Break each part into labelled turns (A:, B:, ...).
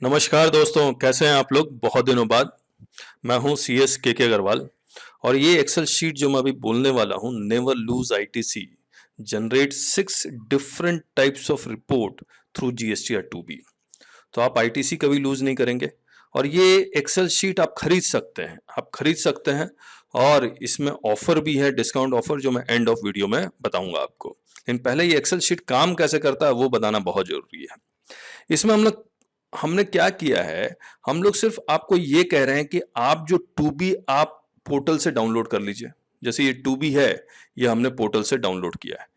A: नमस्कार दोस्तों, कैसे हैं आप लोग? बहुत दिनों बाद। मैं हूं CS के अग्रवाल और ये एक्सेल शीट जो मैं अभी बोलने वाला हूं, never lose ITC generate 6 different types of report through GST और 2B। तो आप ITC कभी लूज नहीं करेंगे और ये एक्सेल शीट आप खरीद सकते हैं और इसमें ऑफर भी है, डिस्काउंट ऑफर, जो मैं एंड ऑफ वीडियो में बताऊंगा आपको। लेकिन पहले ये एक्सेल शीट काम कैसे करता है वो बताना बहुत जरूरी है। इसमें हमने क्या किया है, हम लोग सिर्फ आपको ये कह रहे हैं कि आप जो 2B आप पोर्टल से डाउनलोड कर लीजिए। जैसे ये 2B है, ये हमने पोर्टल से डाउनलोड किया है।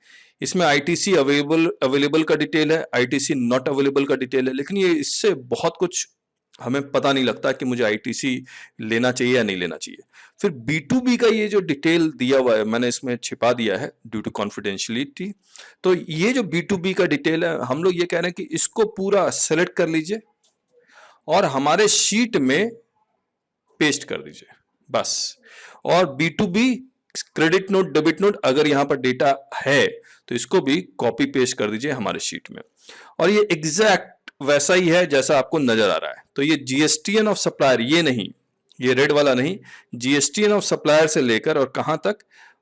A: इसमें ITC अवेलेबल का डिटेल है, ITC नॉट अवेलेबल का डिटेल है, लेकिन ये इससे बहुत कुछ हमें पता नहीं लगता कि मुझे ITC लेना चाहिए या नहीं लेना चाहिए। फिर B2B का ये जो डिटेल दिया हुआ है, मैंने इसमें छिपा दिया है ड्यू टू कॉन्फिडेंशियलिटी। तो ये जो B2B का डिटेल है, हम लोग ये कह रहे हैं कि इसको पूरा सेलेक्ट कर लीजिए और हमारे शीट में पेस्ट कर दीजिए बस। और B2B credit note, debit note, अगर यहां पर डेटा है तो इसको भी कॉपी पेस्ट कर दीजिए हमारे शीट में। और ये एग्जैक्ट वैसा ही है जैसा आपको नजर आ रहा है। तो ये GSTN ऑफ सप्लायर, ये नहीं, ये रेड वाला नहीं, GSTN ऑफ सप्लायर से लेकर और कहां तक,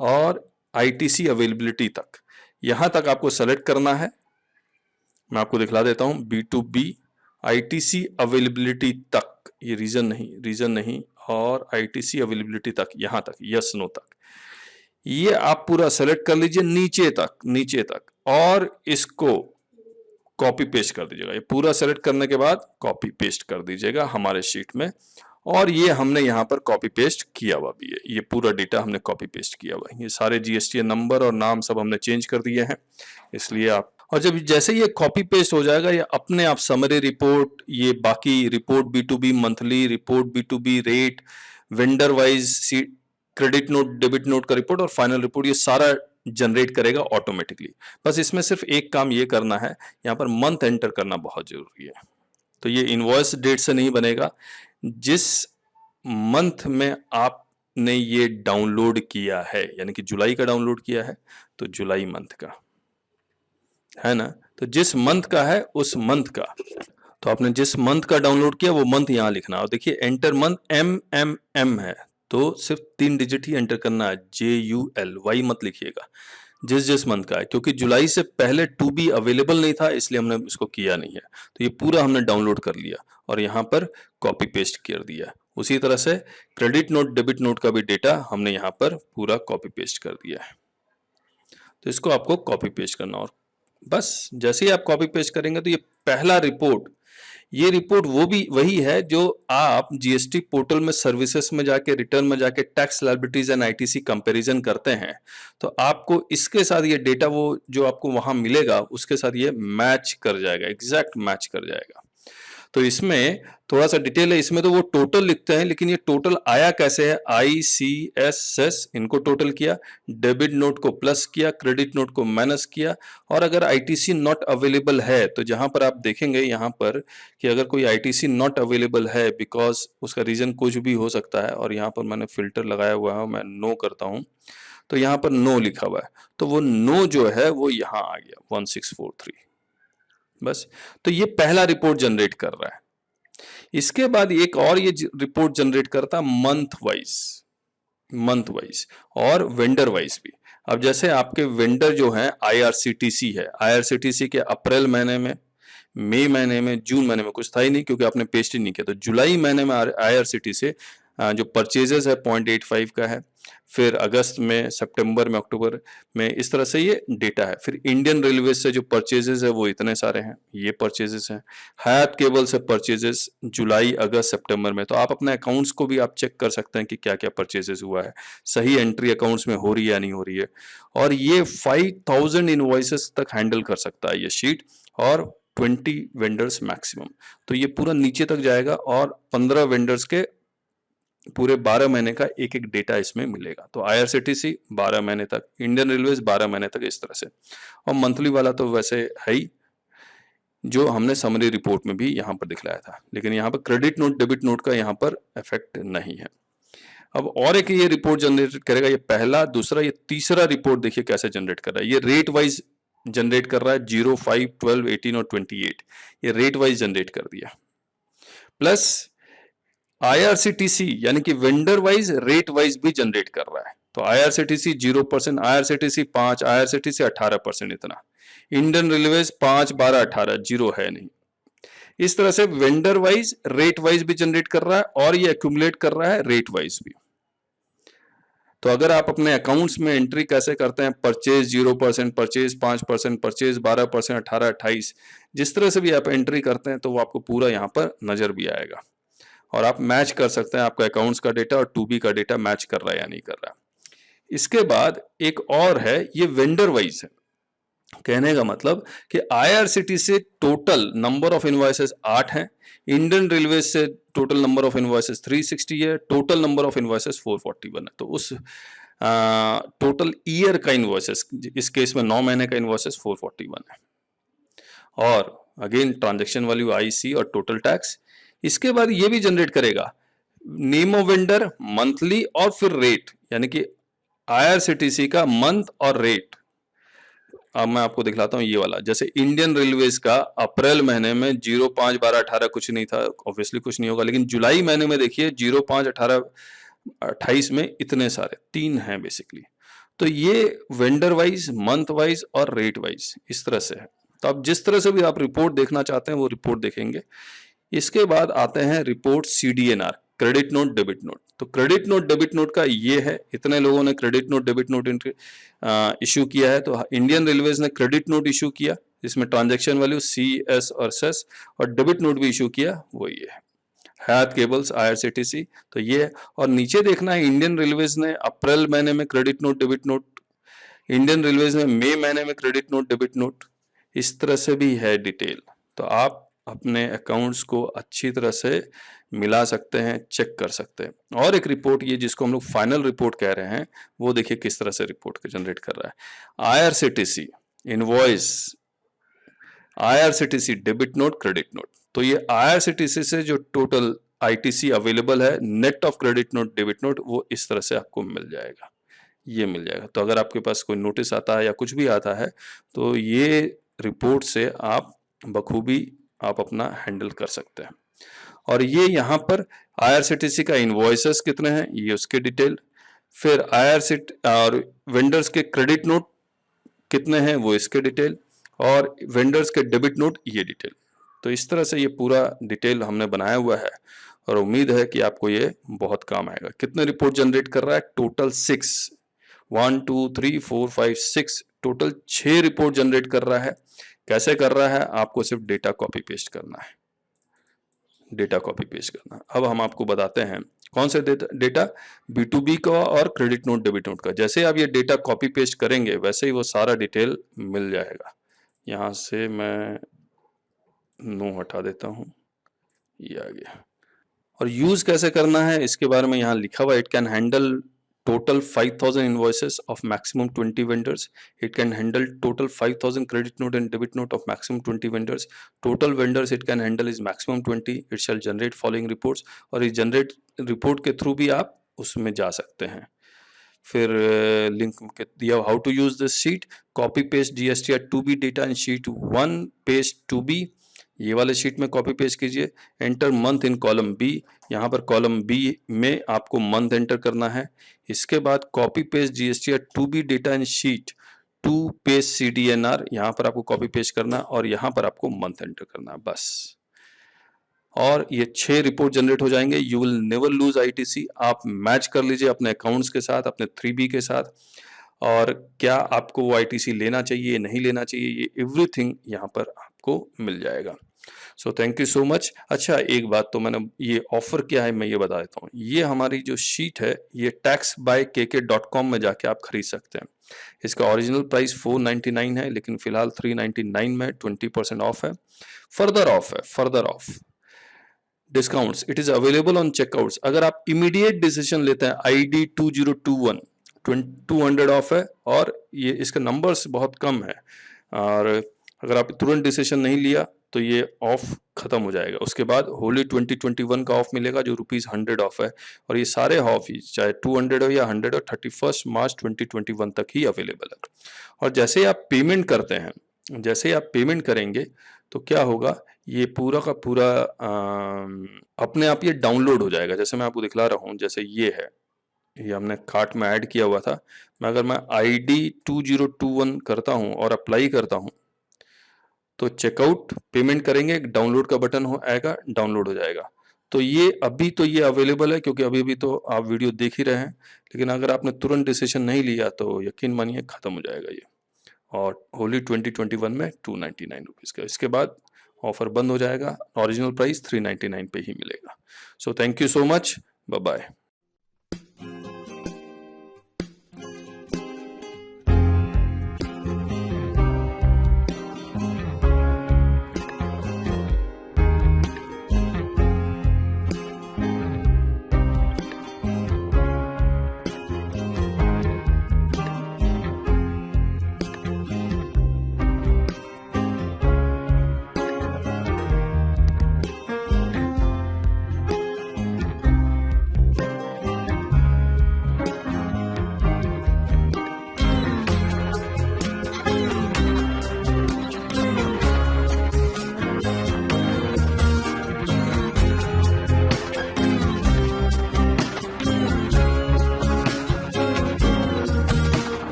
A: और ITC अवेलेबिलिटी तक, यहां तक आपको सेलेक्ट करना है। मैं आपको दिखला देता हूं, B2B ITC अवेलेबिलिटी तक, ये रीजन नहीं, और ITC अवेलेबिलिटी तक, यहां तक, यस नो तक, ये आप पूरा सेलेक्ट कर लीजिए नीचे तक और इसको कॉपी पेस्ट कर दीजिएगा। ये पूरा सेलेक्ट करने के बाद कॉपी पेस्ट कर दीजिएगा हमारे शीट में। और ये हमने यहाँ पर कॉपी पेस्ट किया हुआ भी है, ये पूरा डेटा हमने कॉपी पेस्ट किया हुआ है। ये सारे GST नंबर और नाम सब हमने चेंज कर दिए हैं, इसलिए आप, और जब जैसे ये कॉपी पेस्ट हो जाएगा, ये अपने आप समरी रिपोर्ट, ये बाकी report, B2B monthly report, B2B rate, vendor wise credit note, debit note का रिपोर्ट और फाइनल रिपोर्ट, ये सारा जनरेट करेगा ऑटोमेटिकली। बस इसमें सिर्फ एक काम ये करना है, यहाँ पर मंथ एंटर करना बहुत जरूरी है। तो ये इनवॉइस डेट से नहीं बनेगा, जिस मंथ में आपने ये डाउनलोड किया है, यानी कि जुलाई का डाउनलोड किया है तो जुलाई मंथ का है ना, तो जिस मंथ का है उस मंथ का, तो आपने जिस मंथ का डाउनलोड किया वो मंथ यहां लिखना। और देखिए एंटर मंथ MMM है, तो सिर्फ 3 डिजिट ही एंटर करना है, JULY मत लिखिएगा, जिस मंथ का है, क्योंकि जुलाई से पहले 2B अवेलेबल नहीं था, इसलिए हमने इसको किया नहीं है। तो ये पूरा हमने डाउनलोड कर लिया और यहाँ पर कॉपी पेस्ट कर दिया। उसी तरह से क्रेडिट नोट, डेबिट नोट का भी डेटा हमने यहाँ पर पूरा कॉपी पेस्ट कर दिया है। तो इसको आपको कॉपी पेस्ट करना, और बस जैसे ही आप कॉपी पेस्ट करेंगे तो ये पहला रिपोर्ट, ये रिपोर्ट वो भी वही है जो आप GST पोर्टल में सर्विसेज में जाके, रिटर्न में जाके tax liabilities and ITC comparison करते हैं, तो आपको इसके साथ ये डेटा, वो जो आपको वहां मिलेगा उसके साथ ये मैच कर जाएगा, एग्जैक्ट मैच कर जाएगा। तो इसमें थोड़ा सा डिटेल है, इसमें तो वो टोटल लिखते हैं, लेकिन ये टोटल आया कैसे है, ICSS इनको टोटल किया, डेबिट नोट को प्लस किया, क्रेडिट नोट को माइनस किया। और अगर ITC नॉट अवेलेबल है तो जहां पर आप देखेंगे यहाँ पर कि अगर कोई ITC नॉट अवेलेबल है, बिकॉज उसका रीजन कुछ भी हो सकता है, और यहाँ पर मैंने फिल्टर लगाया हुआ है, मैं नो करता हूँ, तो यहाँ पर नो लिखा हुआ है, तो वो नो जो है वो यहाँ आ गया 1643, बस। तो ये पहला रिपोर्ट जनरेट कर रहा है। इसके बाद एक और ये रिपोर्ट जनरेट करता मंथ वाइज और वेंडर वाइज भी। अब जैसे आपके वेंडर जो है IRCTC है, IRCTC के अप्रैल महीने में, मई महीने में, जून महीने में कुछ था ही नहीं क्योंकि आपने पेस्ट ही नहीं किया, तो जुलाई महीने में IRCTC से जो परचेजेस है 0.85 का है, फिर अगस्त में, सितंबर में, अक्टूबर में, इस तरह से ये डेटा है। फिर इंडियन रेलवे से जो परचेजेस है वो इतने सारे हैं, ये परचेजेस हैं। हयात केबल से परचेजेस जुलाई, अगस्त, सितंबर में। तो आप अपने अकाउंट्स को भी आप चेक कर सकते हैं कि क्या क्या परचेजेस हुआ है, सही एंट्री अकाउंट्स में हो रही है या नहीं हो रही है। और ये 5000 इनवॉइसेस तक हैंडल कर सकता है ये शीट, और 20 वेंडर्स मैक्सिमम। तो ये पूरा नीचे तक जाएगा और 15 वेंडर्स के पूरे 12 महीने का एक एक डेटा इसमें मिलेगा। तो IRCTC 12 महीने तक, इंडियन रेलवेज 12 महीने तक, इस तरह से। और मंथली वाला तो वैसे है ही, जो हमने समरी रिपोर्ट में भी यहाँ पर दिखलाया था, लेकिन यहाँ पर क्रेडिट नोट, डेबिट नोट का यहाँ पर इफेक्ट नहीं है। अब और एक ये रिपोर्ट जनरेट करेगा, ये पहला, दूसरा, ये तीसरा रिपोर्ट देखिए कैसे जनरेट कर रहा है। ये रेट वाइज जनरेट कर रहा है, 0, 5, 12, 18 और 28, ये रेट वाइज जनरेट कर दिया। प्लस IRCTC यानी कि वेंडर वाइज रेट वाइज भी जनरेट कर रहा है। तो IRCTC 0%, IRCTC 5, IRCTC 18%, इतना। इंडियन रेलवेज 5, 12, 18, जीरो है नहीं। इस तरह से वेंडर वाइज रेट वाइज भी जनरेट कर रहा है और ये एक्यूमुलेट कर रहा है रेट वाइज भी। तो अगर आप अपने अकाउंट्स में एंट्री कैसे करते हैं, परचेज 0%, परचेज 5%, परचेज 12%, 18, 28, जिस तरह से भी आप एंट्री करते हैं तो वो आपको पूरा यहाँ पर नजर भी आएगा और आप मैच कर सकते हैं आपका अकाउंट्स का डेटा और 2B का डेटा मैच कर रहा है या नहीं कर रहा है। इसके बाद एक और है, ये वेंडर वाइज है। कहने का मतलब कि IRCTC से टोटल नंबर ऑफ इनवॉइसेस 8 हैं, इंडियन रेलवे से टोटल नंबर ऑफ इनवॉइसेस 360 है, टोटल नंबर ऑफ इनवॉइसेस 441 है। तो उस टोटल ईयर का इनवॉइसेस, इस केस में 9 महीने का इनवॉइसेस 441 है। और अगेन ट्रांजैक्शन वैल्यू IC और टोटल टैक्स। इसके बाद ये भी जनरेट करेगा नेम ऑफ वेंडर, मंथली और फिर रेट, यानी कि IRCTC का मंथ और रेट। अब मैं आपको दिखलाता हूँ ये वाला। जैसे इंडियन रेलवेज का अप्रैल महीने में 0, 5, 12, 18 कुछ नहीं था, ऑब्वियसली कुछ नहीं होगा, लेकिन जुलाई महीने में देखिए 0, 5, 18, 28 में इतने सारे 3 हैं बेसिकली। तो ये वेंडर वाइज, मंथ वाइज और रेट वाइज इस तरह से है। तो अब जिस तरह से भी आप रिपोर्ट देखना चाहते हैं वो रिपोर्ट देखेंगे। इसके बाद आते हैं report CDNR, credit note debit note. तो क्रेडिट नोट डेबिट नोट का ये है, इतने लोगों ने credit note debit note issue किया है। तो इंडियन रेलवेज ने क्रेडिट नोट इशू किया, जिसमें ट्रांजैक्शन वैल्यू CS और सेस, और डेबिट नोट भी इशू किया, वो ये है। हयात केबल्स, IRCTC, तो ये है। और नीचे देखना है, इंडियन रेलवेज ने अप्रैल महीने में credit note debit note, Indian railways ने मई महीने में क्रेडिट नोट डेबिट नोट, इस तरह से भी है डिटेल। तो आप अपने अकाउंट्स को अच्छी तरह से मिला सकते हैं, चेक कर सकते हैं। और एक रिपोर्ट ये जिसको हम लोग फाइनल रिपोर्ट कह रहे हैं, वो देखिए किस तरह से रिपोर्ट जनरेट कर रहा है। IRCTC invoice, IRCTC debit note, credit note. तो ये IRCTC से जो टोटल ITC अवेलेबल है, net of credit note debit note, वो इस तरह से आपको मिल जाएगा, ये मिल जाएगा। तो अगर आपके पास कोई नोटिस आता है या कुछ भी आता है तो ये रिपोर्ट से आप बखूबी आप अपना हैंडल कर सकते हैं। और ये यहाँ पर IRCTC का इनवॉइसेस कितने हैं, ये उसके डिटेल, फिर IRCTC और वेंडर्स के क्रेडिट नोट कितने हैं, वो इसके डिटेल, और वेंडर्स के डेबिट नोट ये डिटेल। तो इस तरह से ये पूरा डिटेल हमने बनाया हुआ है और उम्मीद है कि आपको ये बहुत काम आएगा। कितने रिपोर्ट जनरेट कर रहा है, टोटल 6, 1, 2, 3, 4, 5, 6, टोटल 6 रिपोर्ट जनरेट कर रहा है। कैसे कर रहा है, आपको सिर्फ डेटा कॉपी पेस्ट करना है, डेटा कॉपी पेस्ट करना। अब हम आपको बताते हैं कौन से डेटा, B2B का और क्रेडिट नोट डेबिट नोट का। जैसे आप ये डेटा कॉपी पेस्ट करेंगे वैसे ही वो सारा डिटेल मिल जाएगा। यहाँ से मैं नो हटा देता हूँ, ये आ गया। और यूज कैसे करना है इसके बारे में यहाँ लिखा हुआ, it can handle total 5,000 invoices of maximum 20 vendors. It can handle total 5,000 credit note and debit note of maximum 20 vendors. Total vendors it can handle is maximum 20. It shall generate following reports. और इस generate report के through भी आप उसमें जा सकते हैं। फिर लिंक दिया, how to use this sheet, copy paste GSTR 2B data in sheet 1 paste 2B, ये वाले शीट में कॉपी पेस्ट कीजिए। Enter month in column B, यहाँ पर कॉलम B में आपको मंथ एंटर करना है। इसके बाद copy paste GSTR 2B data in sheet 2 paste CDNR, यहाँ पर आपको कॉपी पेस्ट करना और यहाँ पर आपको मंथ एंटर करना, बस। और ये 6 रिपोर्ट जनरेट हो जाएंगे। You will never lose ITC। आप मैच कर लीजिए अपने अकाउंट्स के साथ, अपने 3B के साथ, और क्या आपको वो ITC लेना चाहिए नहीं लेना चाहिए, ये एवरीथिंग यहाँ पर आपको मिल जाएगा। सो थैंक यू सो मच। अच्छा, एक बात तो मैंने, ये ऑफर क्या है मैं ये बता देता हूँ। ये हमारी जो शीट है ये taxbykk.com में जाके आप खरीद सकते हैं। इसका ओरिजिनल प्राइस 499 है, लेकिन फिलहाल 399 में 20% ऑफ है, further of discounts. It is available on checkouts. अगर आप इमीडिएट डिसीजन लेते हैं, ID 2021 200 ऑफ है, और ये इसके नंबर्स बहुत कम है, और अगर आप तुरंत डिसीजन नहीं लिया तो ये ऑफ खत्म हो जाएगा। उसके बाद होली 2021 का ऑफ मिलेगा जो ₹100 ऑफ है, और ये सारे ऑफ ही चाहे 200 हो या 100 हो 31 मार्च 2021 तक ही अवेलेबल है। और जैसे आप पेमेंट करते हैं, जैसे आप पेमेंट करेंगे तो क्या होगा, ये पूरा का पूरा अपने आप ये डाउनलोड हो जाएगा। जैसे मैं आपको दिखला रहा हूँ, जैसे ये है, ये हमने कार्ट में ऐड किया हुआ था। अगर मैं ID 2021 करता हूँ और अप्लाई करता हूँ, तो चेकआउट पेमेंट करेंगे, एक डाउनलोड का बटन आएगा, डाउनलोड हो जाएगा। तो ये अभी तो ये अवेलेबल है, क्योंकि अभी तो आप वीडियो देख ही रहे हैं। लेकिन अगर आपने तुरंत डिसीजन नहीं लिया तो यकीन मानिए ख़त्म हो जाएगा ये। और होली 2021 में 299 रुपीज़ का, इसके बाद ऑफर बंद हो जाएगा। ओरिजिनल प्राइस 399 पे ही मिलेगा। So thank you so much, bye bye.